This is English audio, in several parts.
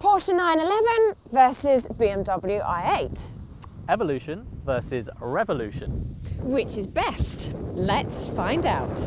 Porsche 911 versus BMW i8. Evolution versus revolution. Which is best? Let's find out.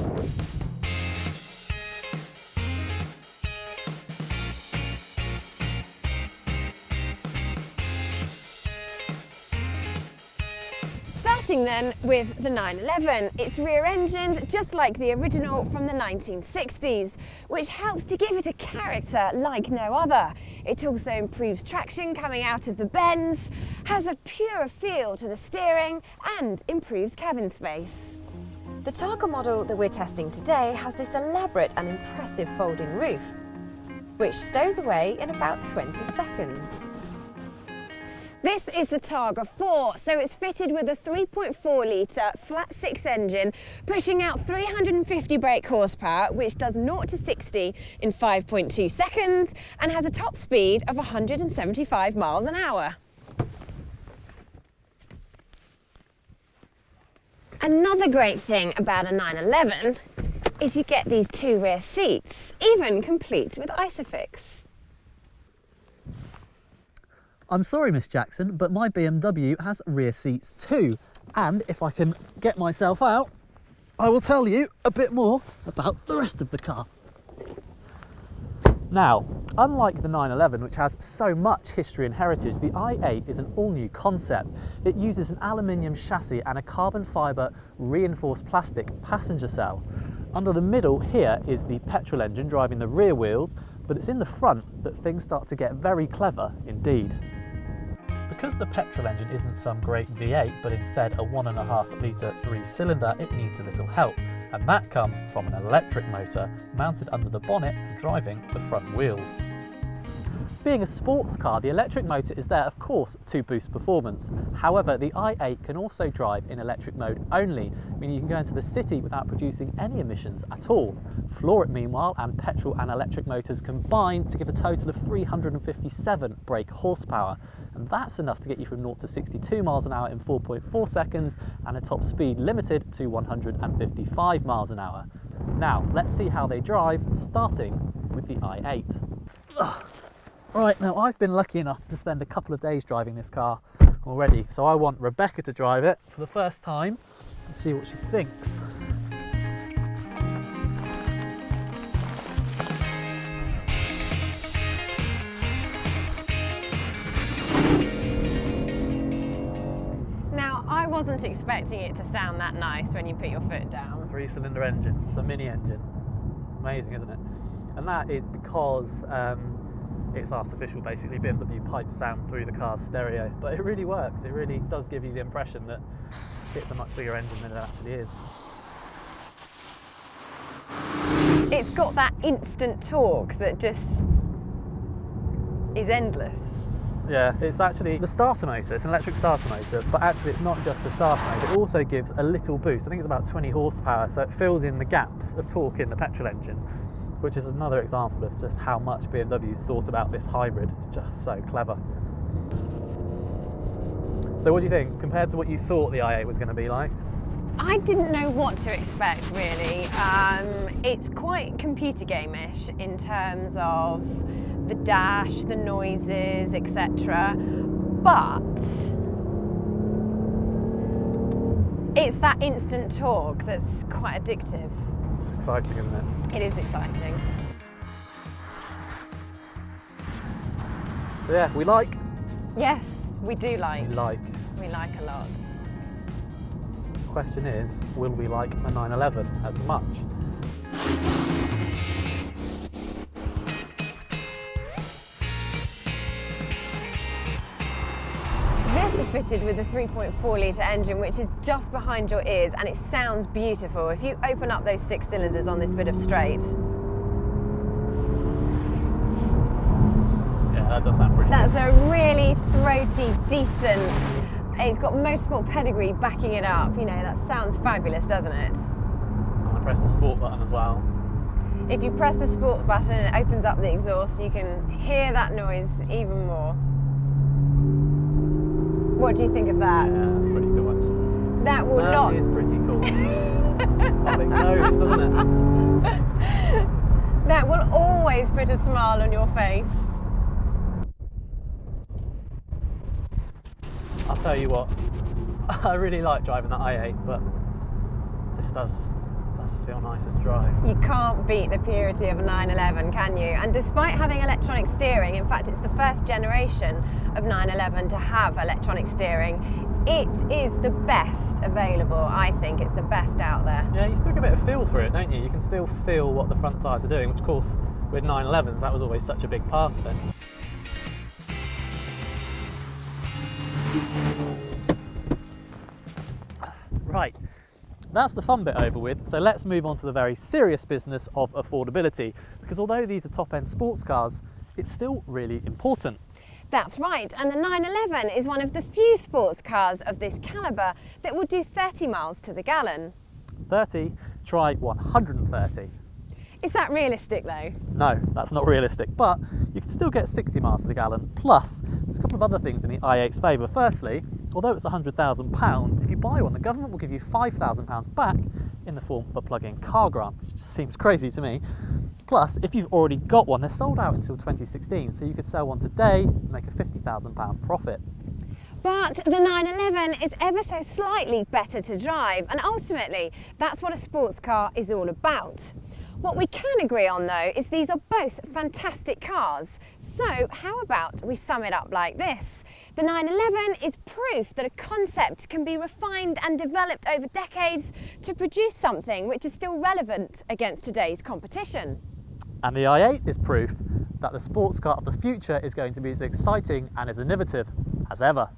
Starting then with the 911. It's rear-engined just like the original from the 1960s, which helps to give it a character like no other. It also improves traction coming out of the bends, has a purer feel to the steering and improves cabin space. The Targa model that we're testing today has this elaborate and impressive folding roof, which stows away in about 20 seconds. This is the Targa 4, so it's fitted with a 3.4 litre flat 6 engine, pushing out 350 brake horsepower, which does 0 to 60 in 5.2 seconds, and has a top speed of 175 miles an hour. Another great thing about a 911 is you get these 2 rear seats, even complete with Isofix. I'm sorry, Miss Jackson, but my BMW has rear seats too. And if I can get myself out, I will tell you a bit more about the rest of the car. Now, unlike the 911, which has so much history and heritage, the i8 is an all-new concept. It uses an aluminium chassis and a carbon fibre reinforced plastic passenger cell. Under the middle here is the petrol engine driving the rear wheels, but it's in the front that things start to get very clever indeed. Because the petrol engine isn't some great V8, but instead a 1.5 litre 3-cylinder, it needs a little help, and that comes from an electric motor mounted under the bonnet and driving the front wheels. Being a sports car, the electric motor is there, of course, to boost performance. However, the i8 can also drive in electric mode only, meaning you can go into the city without producing any emissions at all. Floor it, meanwhile, and petrol and electric motors combine to give a total of 357 brake horsepower. And that's enough to get you from 0 to 62 miles an hour in 4.4 seconds and a top speed limited to 155 miles an hour. Now, let's see how they drive, starting with the i8. Right, now I've been lucky enough to spend a couple of days driving this car already, so I want Rebecca to drive it for the first time and see what she thinks. Now, I wasn't expecting it to sound that nice when you put your foot down. 3-cylinder engine, it's a mini engine. Amazing, isn't it? And that is because it's artificial, basically. BMW pipes sound through the car's stereo, but it really works. It really does give you the impression that it's a much bigger engine than it actually is. It's got that instant torque that just is endless. Yeah, it's actually the starter motor. It's an electric starter motor, but actually it's not just a starter motor. It also gives a little boost. I think it's about 20 horsepower, so it fills in the gaps of torque in the petrol engine, which is another example of just how much BMW's thought about this hybrid. It's just so clever. So what do you think, compared to what you thought the i8 was going to be like? I didn't know what to expect, really. It's quite computer game-ish in terms of the dash, the noises, etc. But it's that instant torque that's quite addictive. It's exciting, isn't it? It is exciting. So yeah, we like. Yes, we do like. We like. We like a lot. The question is, will we like the 911 as much? This is fitted with a 3.4 litre engine, which is just behind your ears, and it sounds beautiful. If you open up those 6 cylinders on this bit of straight. Yeah, that does sound pretty That's good. a really throaty, decent, it's got motorsport pedigree backing it up. You know, that sounds fabulous, doesn't it? I'm going to press the sport button as well. If you press the sport button, it opens up the exhaust. You can hear that noise even more. What do you think of that? Yeah, that's pretty cool, actually. That will not... That is pretty cool. Oh, it goes, doesn't it? That will always put a smile on your face. tell you what, I really like driving that i8, but this does feel nice to drive. You can't beat the purity of a 911, can you? And despite having electronic steering, in fact it's the first generation of 911 to have electronic steering, it is the best available. I think it's the best out there. Yeah, you still get a bit of feel through it, don't you? You can still feel what the front tyres are doing, which of course with 911s that was always such a big part of it. Right, that's the fun bit over with, so let's move on to the very serious business of affordability, because although these are top-end sports cars, it's still really important. That's right, and the 911 is one of the few sports cars of this calibre that will do 30 miles to the gallon. 30, try 130. Is that realistic though? No, that's not realistic, but you can still get 60 miles to the gallon. Plus, there's a couple of other things in the i8's favour. Firstly, although it's £100,000, if you buy one, the government will give you £5,000 back in the form of a plug-in car grant, which just seems crazy to me. Plus, if you've already got one, they're sold out until 2016, so you could sell one today and make a £50,000 profit. But the 911 is ever so slightly better to drive, and ultimately, that's what a sports car is all about. What we can agree on though is these are both fantastic cars. So how about we sum it up like this? The 911 is proof that a concept can be refined and developed over decades to produce something which is still relevant against today's competition. And the i8 is proof that the sports car of the future is going to be as exciting and as innovative as ever.